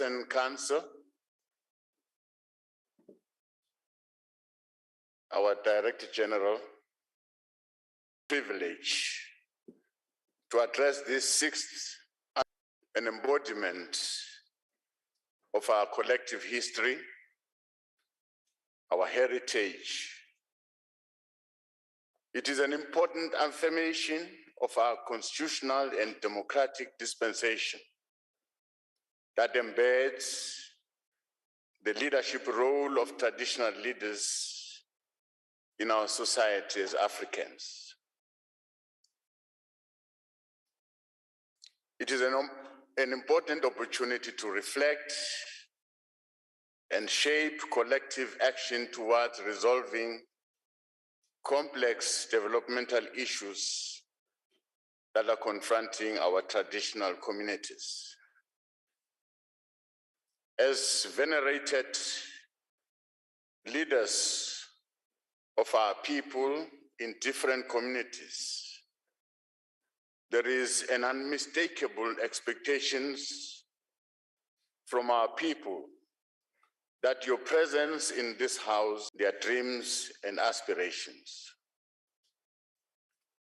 and Council, our Director General, privilege to address this sixth an embodiment of our collective history, our heritage. It is an important affirmation of our constitutional and democratic dispensation that embeds the leadership role of traditional leaders in our society as Africans. It is an important opportunity to reflect and shape collective action towards resolving complex developmental issues that are confronting our traditional communities. As venerated leaders of our people in different communities, there is an unmistakable expectations from our people that your presence in this house, their dreams and aspirations.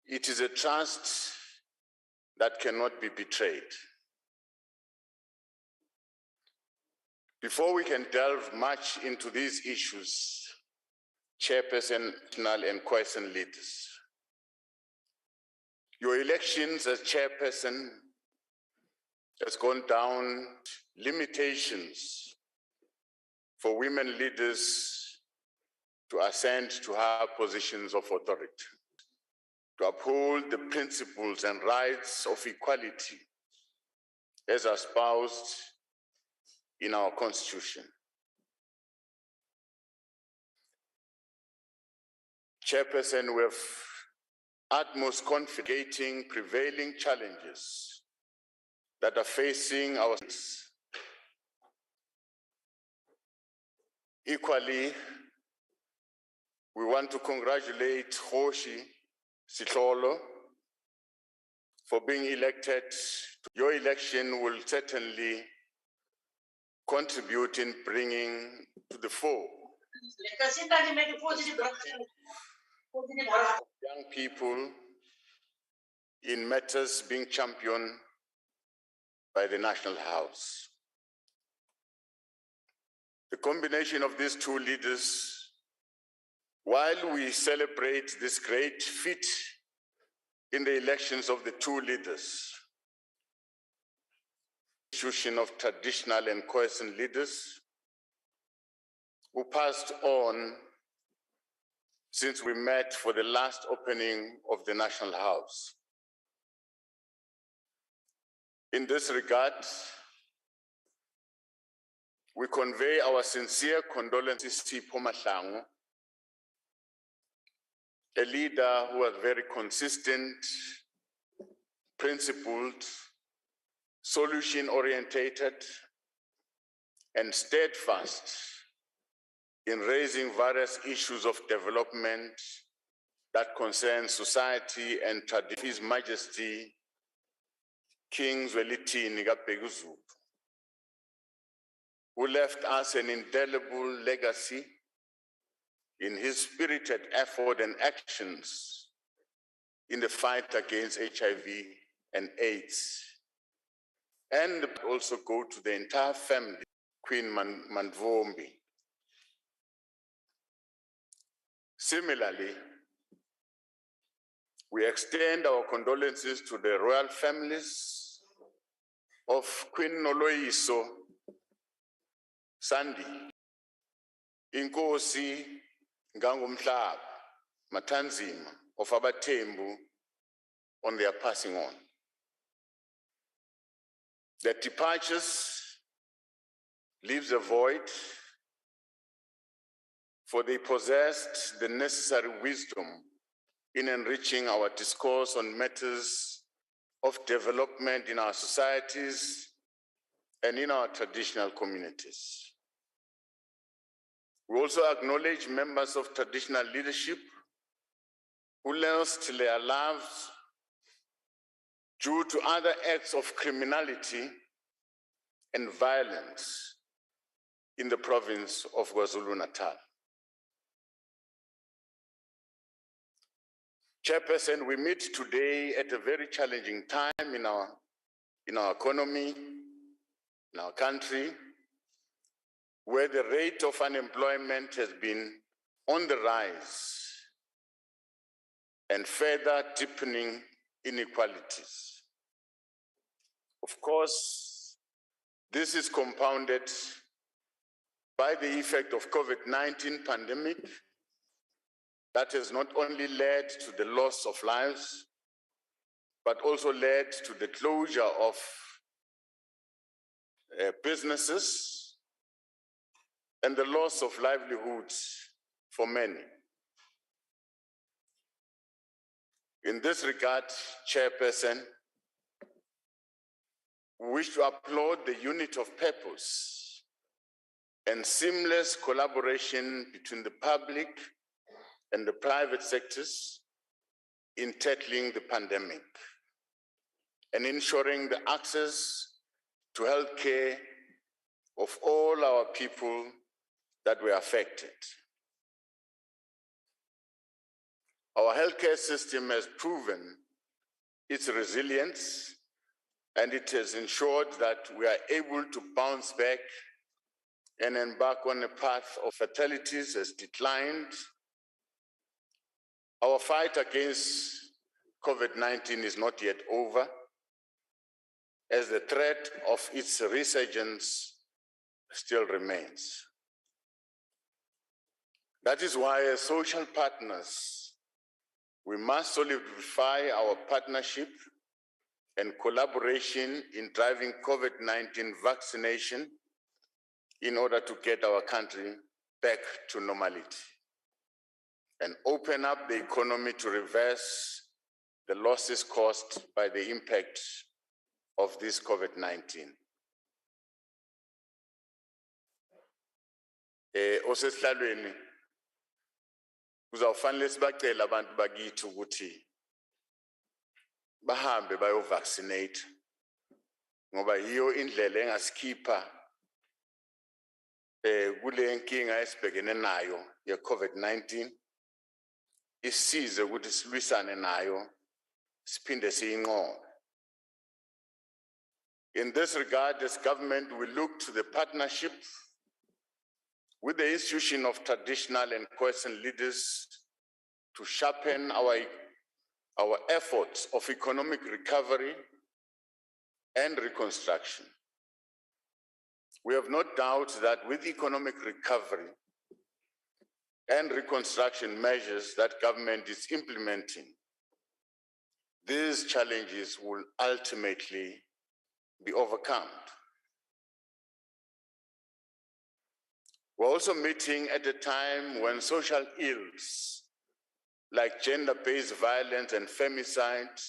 It is a trust that cannot be betrayed. Before we can delve much into these issues, Chairperson and Khoi-San leaders, your elections as Chairperson has gone down limitations for women leaders to ascend to high positions of authority, to uphold the principles and rights of equality as espoused in our Constitution. Chairperson, we have utmost confidence in prevailing challenges that are facing our states. Equally, we want to congratulate Hoshi Sitlolo for being elected. Your election will certainly contribute in bringing to the fore young people in matters being championed by the National House. The combination of these two leaders, while we celebrate this great feat in the elections of the two leaders, institution of traditional and Khoi-San leaders who passed on since we met for the last opening of the National House. In this regard, we convey our sincere condolences to Mahlangu, a leader who was very consistent, principled, solution-orientated, and steadfast in raising various issues of development that concern society and tradition. His Majesty, King Zwelithini Kaphezu, who left us an indelible legacy in his spirited effort and actions in the fight against HIV and AIDS. And also go to the entire family, Queen Mandvombi. Similarly, we extend our condolences to the royal families of Queen Noloyiso Sandi, Inkosi Ngangumhlaba Matanzima of Abathembu on their passing on. Their departures leaves a void, for they possessed the necessary wisdom in enriching our discourse on matters of development in our societies and in our traditional communities. We also acknowledge members of traditional leadership who lost their lives due to other acts of criminality and violence in the province of KwaZulu-Natal. Chairperson, we meet today at a very challenging time in our economy, in our country, where the rate of unemployment has been on the rise and further deepening inequalities. Of course, this is compounded by the effect of COVID-19 pandemic that has not only led to the loss of lives, but also led to the closure of businesses and the loss of livelihoods for many. In this regard, Chairperson, we wish to applaud the unit of purpose and seamless collaboration between the public and the private sectors in tackling the pandemic and ensuring the access to health care of all our people that were affected. Our healthcare system has proven its resilience, and it has ensured that we are able to bounce back and embark on a path of fatalities has declined. Our fight against COVID-19 is not yet over, as the threat of its resurgence still remains. That is why, as social partners, we must solidify our partnership and collaboration in driving COVID-19 vaccination in order to get our country back to normality and open up the economy to reverse the losses caused by the impact of this COVID-19. Osesihlalweni kuzawufanele sibacele abantu bakithi ukuthi bahambe bayo-vaccinate ngoba yiyo indlela engasikhipha kule nkinga esibhekene nayo ye-COVID-19 isize ukuthi silwisane nayo siphinde siyinqobe. In this regard, as government, we look to the partnership with the institution of traditional and Khoi-San leaders to sharpen our efforts of economic recovery and reconstruction. We have no doubt that with economic recovery and reconstruction measures that government is implementing, these challenges will ultimately be overcome. We're also meeting at a time when social ills like gender-based violence and femicide,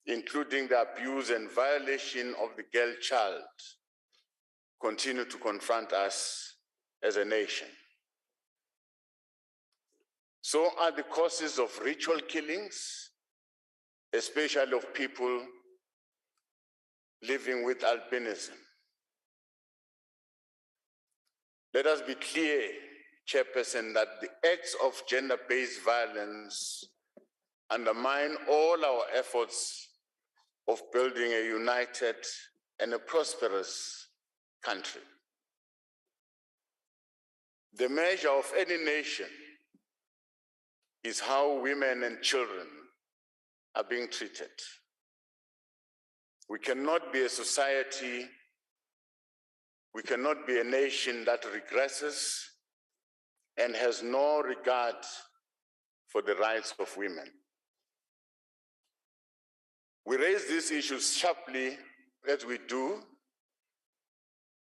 including the abuse and violation of the girl child, continue to confront us as a nation. So are the causes of ritual killings, especially of people living with albinism. Let us be clear, Chairperson, that the acts of gender-based violence undermine all our efforts of building a united and a prosperous country. The measure of any nation is how women and children are being treated. We cannot be a society, we cannot be a nation that regresses and has no regard for the rights of women. We raise these issues sharply as we do,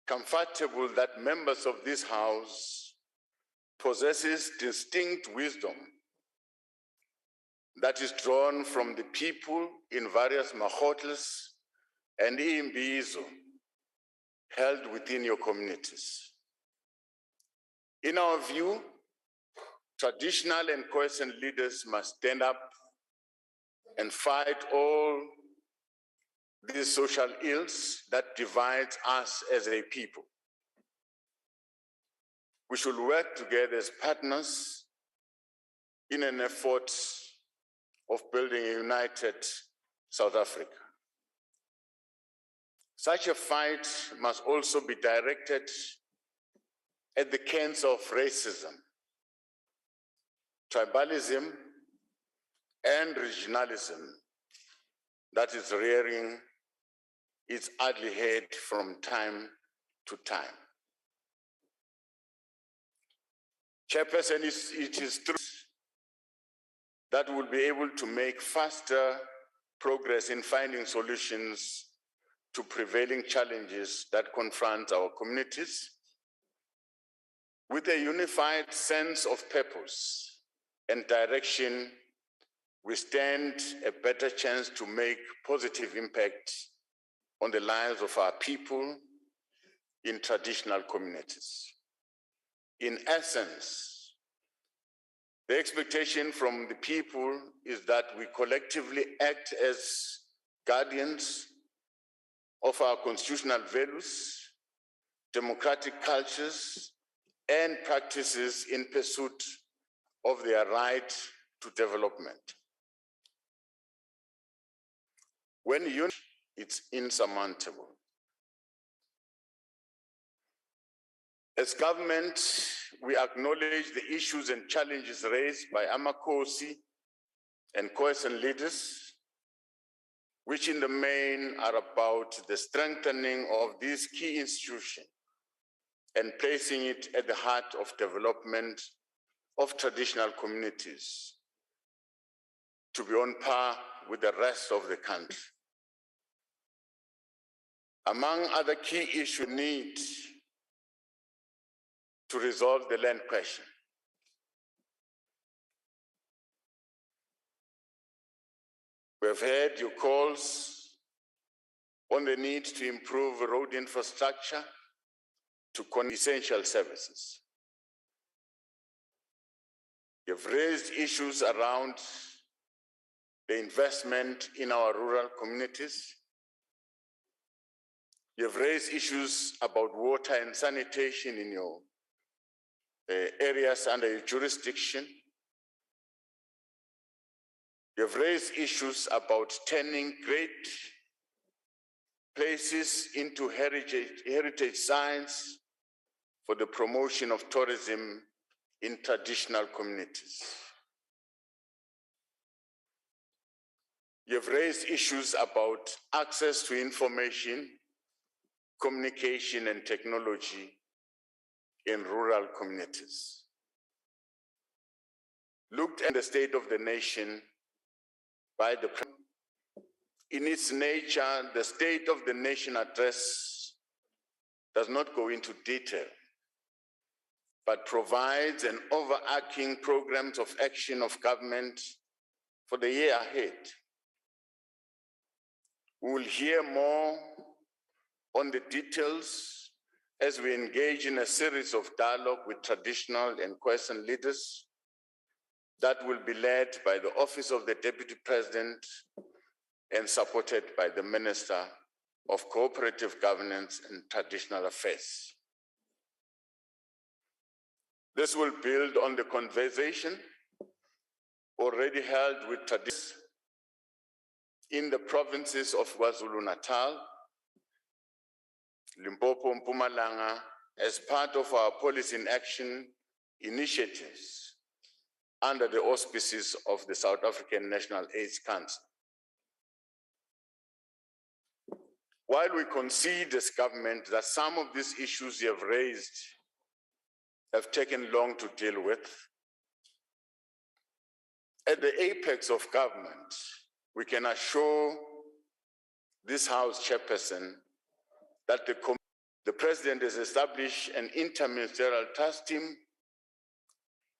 comfortable that members of this House possesses distinct wisdom that is drawn from the people in various mahotels and imbizo held within your communities. In our view, traditional and Khoi-San leaders must stand up and fight all these social ills that divide us as a people. We should work together as partners in an effort of building a united South Africa. Such a fight must also be directed at the cancer of racism, tribalism, and regionalism that is rearing its ugly head from time to time. Chairperson, it is true that we'll be able to make faster progress in finding solutions to prevailing challenges that confront our communities. With a unified sense of purpose and direction, we stand a better chance to make positive impact on the lives of our people in traditional communities. In essence, the expectation from the people is that we collectively act as guardians of our constitutional values, democratic cultures, and practices in pursuit of their right to development. When unity, it's insurmountable. As government, we acknowledge the issues and challenges raised by Amakosi and Khoi-San leaders, which in the main are about the strengthening of this key institution and placing it at the heart of development of traditional communities to be on par with the rest of the country. Among other key issues, need to resolve the land question. We have heard your calls on the need to improve road infrastructure to essential services. You've raised issues around the investment in our rural communities. You've raised issues about water and sanitation in your areas under your jurisdiction. You've raised issues about turning great places into heritage sites for the promotion of tourism in traditional communities. You've raised issues about access to information, communication, and technology in rural communities. Looked at the state of the nation by the President. In its nature, the State of the Nation address does not go into detail, but provides an overarching program of action of government for the year ahead. We will hear more on the details as we engage in a series of dialogue with traditional and Khoi-San leaders that will be led by the Office of the Deputy President and supported by the Minister of Cooperative Governance and Traditional Affairs. This will build on the conversation already held with traditions in the provinces of KwaZulu-Natal, Limpopo, and Mpumalanga as part of our policy in action initiatives under the auspices of the South African National AIDS Council. While we concede as government that some of these issues you have raised have taken long to deal with, at the apex of government, we can assure this House Chairperson that the President has established an interministerial task team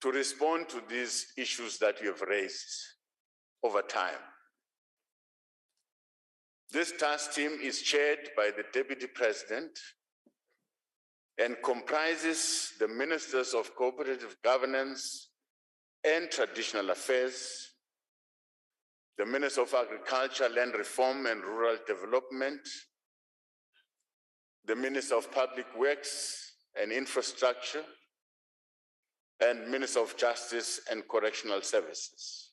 to respond to these issues that you have raised over time. This task team is chaired by the Deputy President and comprises the Ministers of Cooperative Governance and Traditional Affairs, the Minister of Agriculture, Land Reform and Rural Development, the Minister of Public Works and Infrastructure, and Minister of Justice and Correctional Services.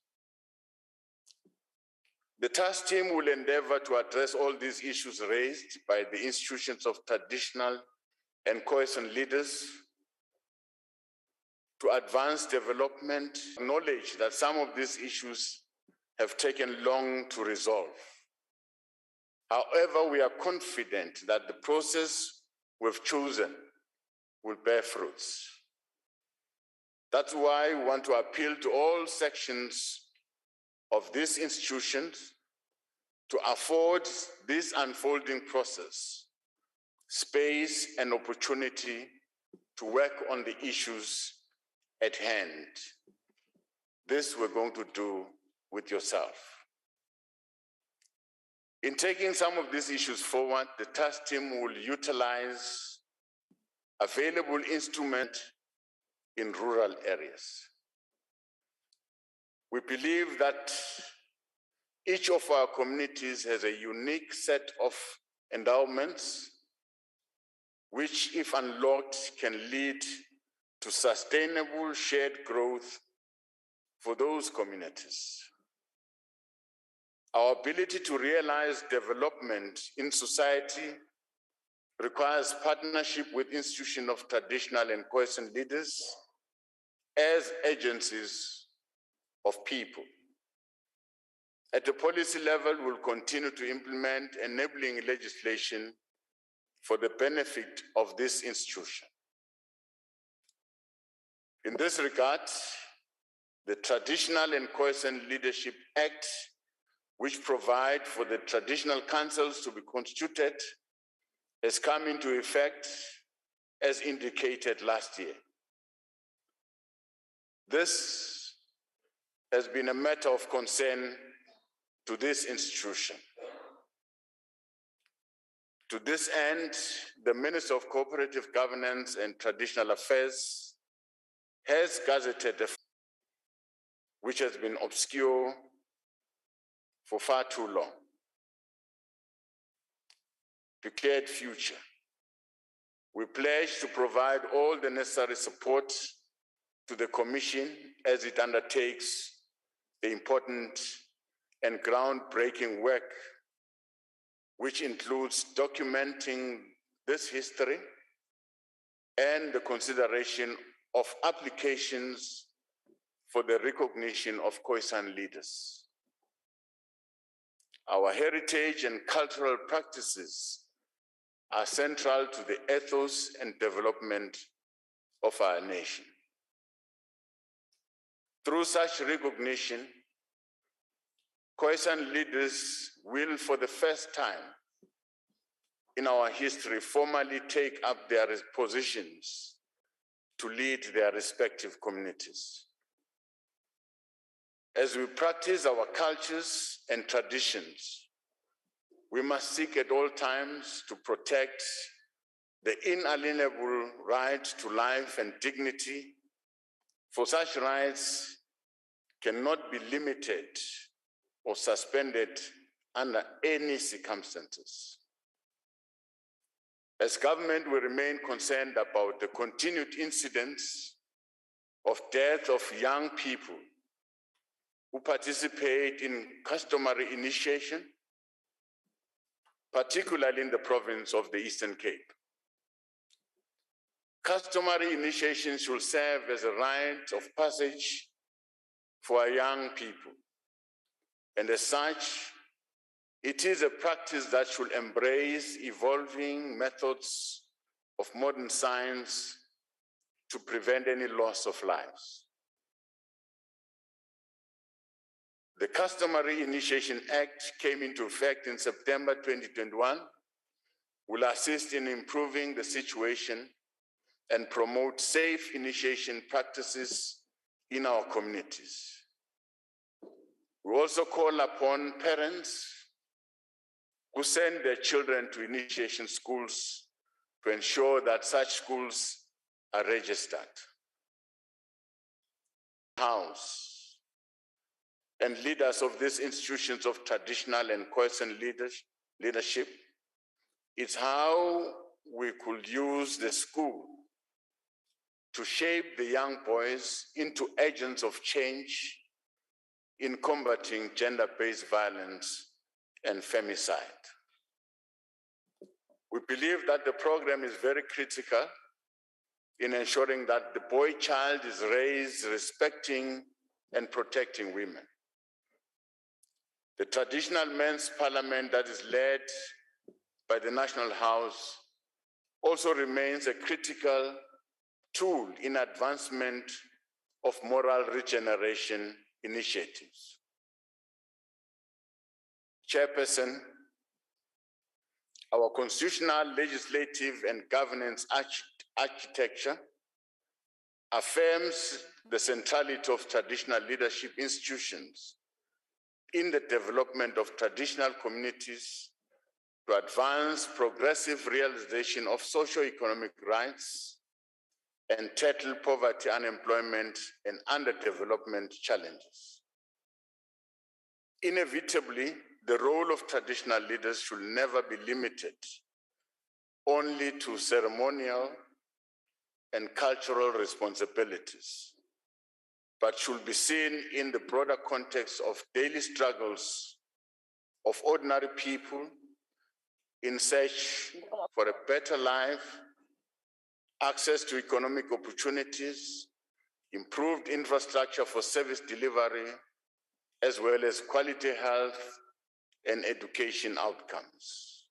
The task team will endeavor to address all these issues raised by the institutions of traditional and Khoi-San leaders to advance development, acknowledge that some of these issues have taken long to resolve. However, we are confident that the process we've chosen will bear fruits. That's why we want to appeal to all sections of these institutions to afford this unfolding process space and opportunity to work on the issues at hand. This we're going to do with yourself. In taking some of these issues forward, the task team will utilize available instruments in rural areas. We believe that each of our communities has a unique set of endowments which, if unlocked, can lead to sustainable shared growth for those communities. Our ability to realize development in society requires partnership with institutions of traditional and Khoi-San leaders as agencies of people. At the policy level, we'll continue to implement enabling legislation for the benefit of this institution. In this regard, the Traditional and Khoi-San Leadership Act, which provides for the traditional councils to be constituted, has come into effect as indicated last year. This has been a matter of concern to this institution. To this end, the Minister of Cooperative Governance and Traditional Affairs has gazetted a which has been obscure for far too long. Declared future. We pledge to provide all the necessary support to the Commission as it undertakes the important and groundbreaking work which includes documenting this history and the consideration of applications for the recognition of Khoi-San leaders. Our heritage and cultural practices are central to the ethos and development of our nation. Through such recognition, Khoi-San leaders will, for the first time in our history, formally take up their positions to lead their respective communities. As we practice our cultures and traditions, we must seek at all times to protect the inalienable right to life and dignity, for such rights cannot be limited or suspended under any circumstances. As government, we remain concerned about the continued incidents of death of young people who participate in customary initiation, particularly in the province of the Eastern Cape. Customary initiation should serve as a rite of passage for our young people. And as such, it is a practice that should embrace evolving methods of modern science to prevent any loss of lives. The Customary Initiation Act came into effect in September 2021, will assist in improving the situation and promote safe initiation practices in our communities. We also call upon parents who send their children to initiation schools to ensure that such schools are registered. House and leaders of these institutions of traditional and Khoi-San leadership, is how we could use the school to shape the young boys into agents of change in combating gender-based violence and femicide. We believe that the program is very critical in ensuring that the boy child is raised respecting and protecting women. The traditional men's parliament that is led by the National House also remains a critical tool in advancement of moral regeneration initiatives. Chairperson, our constitutional, legislative, and governance architecture affirms the centrality of traditional leadership institutions in the development of traditional communities to advance progressive realization of socio-economic rights and tackle poverty, unemployment, and underdevelopment challenges. Inevitably, the role of traditional leaders should never be limited only to ceremonial and cultural responsibilities, but should be seen in the broader context of daily struggles of ordinary people in search for a better life, access to economic opportunities, improved infrastructure for service delivery, as well as quality health and education outcomes.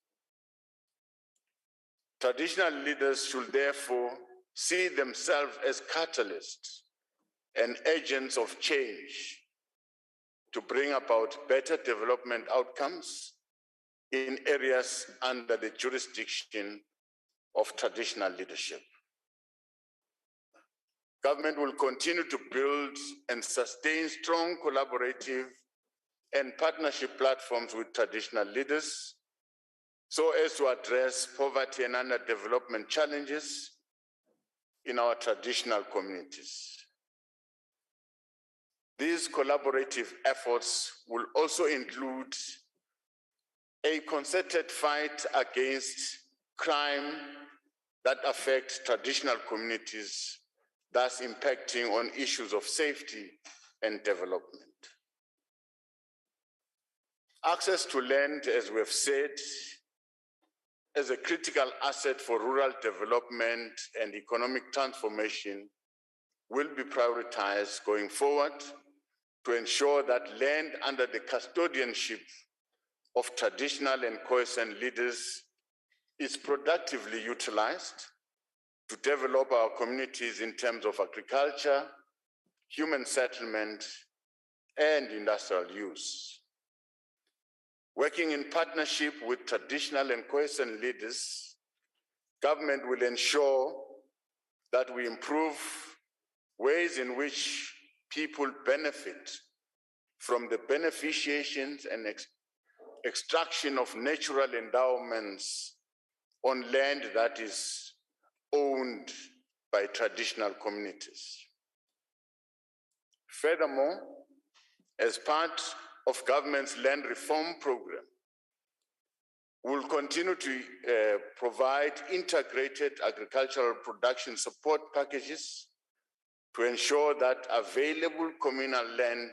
Traditional leaders should therefore see themselves as catalysts and agents of change to bring about better development outcomes in areas under the jurisdiction of traditional leadership. Government will continue to build and sustain strong collaborative and partnership platforms with traditional leaders so as to address poverty and underdevelopment challenges in our traditional communities. These collaborative efforts will also include a concerted fight against crime that affects traditional communities, thus impacting on issues of safety and development. Access to land, as we have said, as a critical asset for rural development and economic transformation will be prioritized going forward to ensure that land under the custodianship of traditional and Khoi-San leaders is productively utilized to develop our communities in terms of agriculture, human settlement, and industrial use. Working in partnership with traditional and Khoi-San leaders, government will ensure that we improve ways in which people benefit from the beneficiations and extraction of natural endowments on land that is owned by traditional communities. Furthermore, as part of government's land reform program, we'll continue to provide integrated agricultural production support packages to ensure that available communal land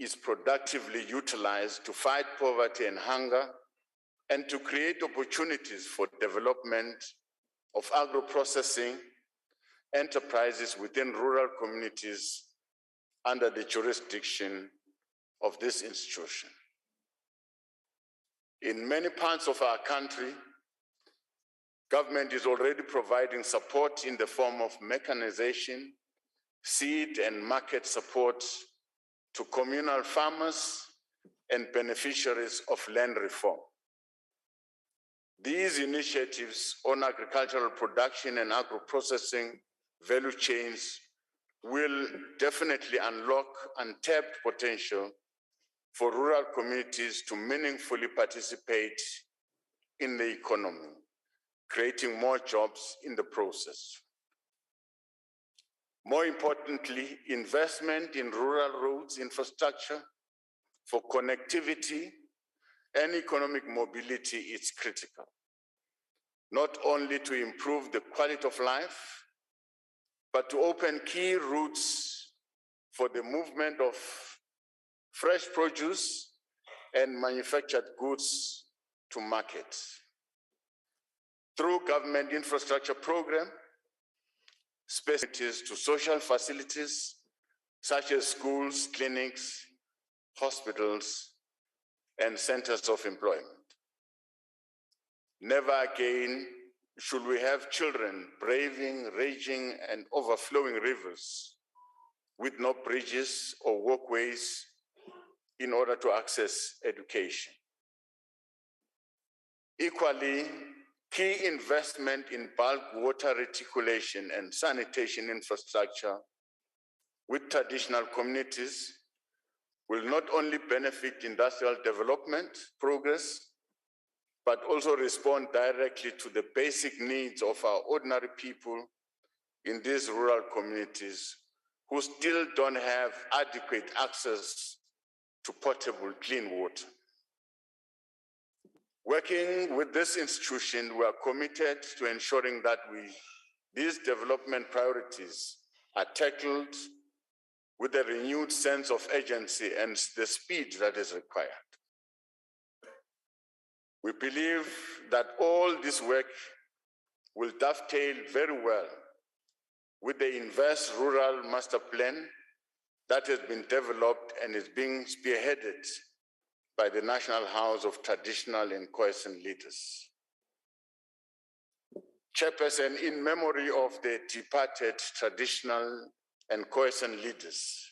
is productively utilized to fight poverty and hunger and to create opportunities for development of agro-processing enterprises within rural communities under the jurisdiction of this institution. In many parts of our country, government is already providing support in the form of mechanization, seed and market support to communal farmers and beneficiaries of land reform. These initiatives on agricultural production and agro-processing value chains will definitely unlock untapped potential for rural communities to meaningfully participate in the economy, creating more jobs in the process. More importantly, investment in rural roads infrastructure for connectivity and economic mobility is critical, not only to improve the quality of life, but to open key routes for the movement of fresh produce and manufactured goods to markets. Through government infrastructure program, specialties to social facilities such as schools, clinics, hospitals, and centers of employment. Never again should we have children braving raging and overflowing rivers with no bridges or walkways in order to access education. Equally, key investment in bulk water reticulation and sanitation infrastructure with traditional communities will not only benefit industrial development progress, but also respond directly to the basic needs of our ordinary people in these rural communities who still don't have adequate access to potable clean water. Working with this institution, we are committed to ensuring that these development priorities are tackled with a renewed sense of urgency and the speed that is required. We believe that all this work will dovetail very well with the Invest Rural Master Plan that has been developed and is being spearheaded by the National House of Traditional and Khoi-San Leaders. Chairperson, in memory of the departed traditional and Khoi-San leaders,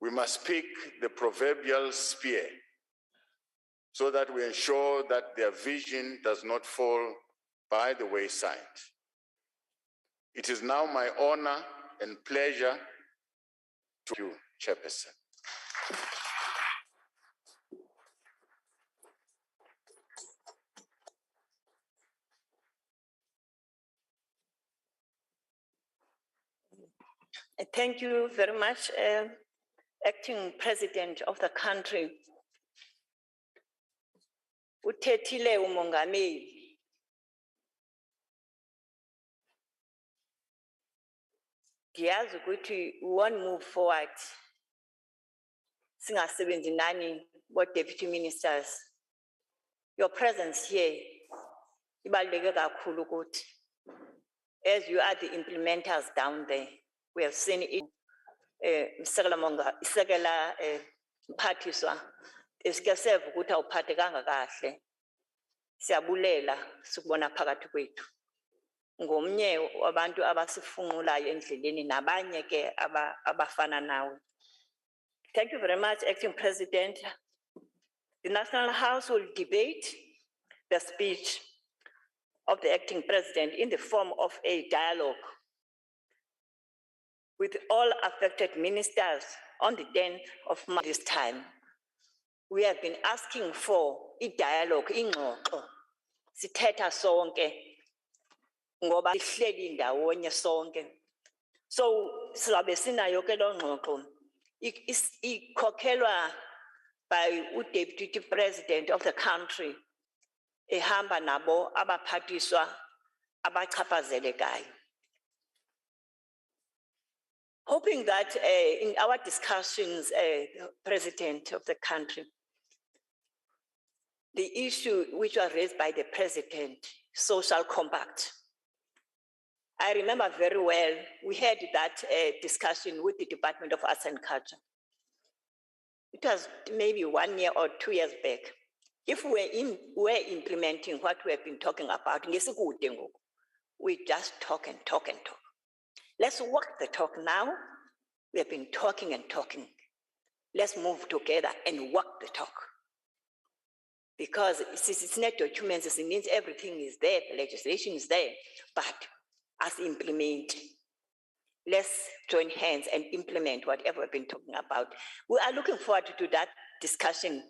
we must pick the proverbial spear so that we ensure that their vision does not fall by the wayside. It is now my honor and pleasure to you, Chairperson. Thank you very much, Acting President of the country. Uthethile umongameli. Ndiyazi ukuthi we won't move forward. Singasebenzi nani both deputy ministers. Your presence here ibaluleke kakhulu ukuthi as you are the implementers down there. We have seen it. Isekela mphathiswa esikeseva ukuthi awuphathekanga kahle. Siyabulela sikubona phakathi kwethu. Ngomnye wabantu abasifunqulayo endleleni nabanye ke abafana nawe. Thank you very much, Acting President. The National House will debate the speech of the Acting President in the form of a dialogue with all affected ministers on the 10th of March this time. We have been asking for a dialogue, ingxoxo. Sithetha sonke ngoba sihleli ndawonye sonke. So sizabe sinayo ke lo ngxoxo ikhokhelwa by Deputy President of the country ehamba nabo abaphathiswa abachaphazelekayo. Hoping that in our discussions, President of the country, the issue which was raised by the President, social compact. I remember very well, we had that discussion with the Department of Arts and Culture. It was maybe 1 year or 2 years back. If we're implementing what we have been talking about, we just talk and talk and talk. Let's walk the talk now. We have been talking and talking. Let's move together and walk the talk. Because it's not documents, it means everything is there, the legislation is there, but as implement, let's join hands and implement whatever we've been talking about. We are looking forward to that discussion